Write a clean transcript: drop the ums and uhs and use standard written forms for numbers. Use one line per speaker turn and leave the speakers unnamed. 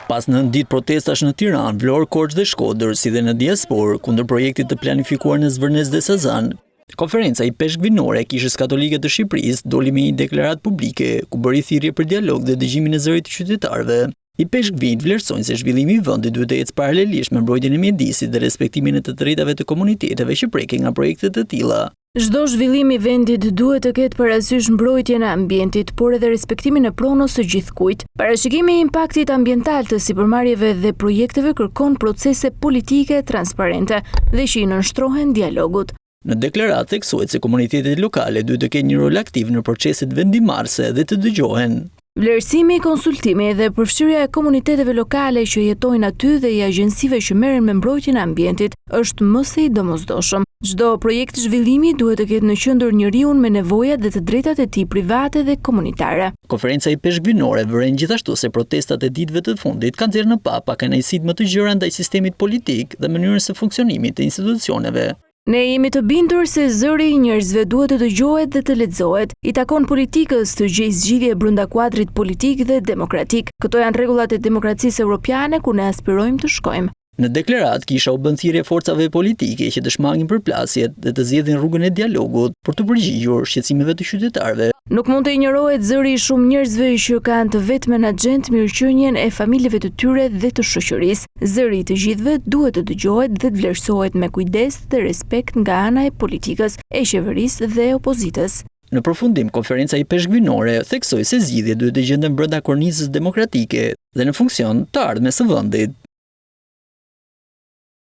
Pas 9 ditë protestash në Tiranë, Vlorë, Korçë dhe Shkodër, si dhe në diasporë, kundër projektit të planifikuar në Zvërnes dhe Sazan, konferenca i peshkvinore e Kishës Katolike të Shqipërisë doli me një deklaratë publike ku bëri thirrje për dialog dhe dëgjimin e zërit të qytetarëve. I peshkvinjt vlerësojnë se zhvillimi i vendit duhet të ecë paralelisht me mbrojtjen e mjedisit dhe respektimin e të drejtave të komuniteteve që preken nga projekte të tilla.
Çdo zhvillim i vendit duhet të ketë parasysh mbrojtjen e ambientit, por edhe respektimin e pronës së gjithkujt. Parashikimi i impaktit ambiental të sipërmarrjeve dhe projekteve kërkon procese politike transparente dhe që i nënshtrohen dialogut.
Në deklaratë theksohet se komunitetet lokale duhet të kenë një rol aktiv në proceset vendimarrëse dhe të dëgjohen.
Vlerësimi, konsultimi dhe përfshirja e komuniteteve lokale që jetojnë aty dhe i agjensive që merren me mbrojtjen e ambientit është më së i domosdoshëm. Çdo projekt zhvillimi duhet të ketë në qendër njeriun me nevojat dhe të drejtat e tij private dhe komunitare.
Konferenca i peshkvinore vëren gjithashtu se protestat e ditëve të fundit kanë nxjerrë në pa kënaqësitë më të gjëra ndaj sistemit politik dhe mënyrën së funksionimit të institucioneve.
Ne jemi të bindur se zëri i njerëzve duhet të dëgjohet dhe të lexohet. I takon politikës të gjejë zgjidhje brenda kuadrit politik dhe demokratik. Këto janë rregullat e demokracisë europiane ku ne aspirojmë të shkojmë.
Në deklaratë kisha u bën thirrje forcave politike që të shmangin përplasjet dhe të zgjedhin rrugën e dialogut për të përgjigjur shqetësimeve të qytetarëve.
Nuk mund të injorohet zëri i shumë njerëzve që kanë të vetmen agjend mirëqenien e familjeve të tyre dhe të shoqërisë. Zëri i të gjithëve duhet të dëgjohet dhe të vlerësohet me kujdes dhe respekt nga ana e politikës, e qeverisë dhe opozitës.
Në përfundim, konferenca i peshkvinore theksoi se zgjidhjet duhet të gjenden brenda kornizës demokratike dhe në funksion të ardhmes së vendit.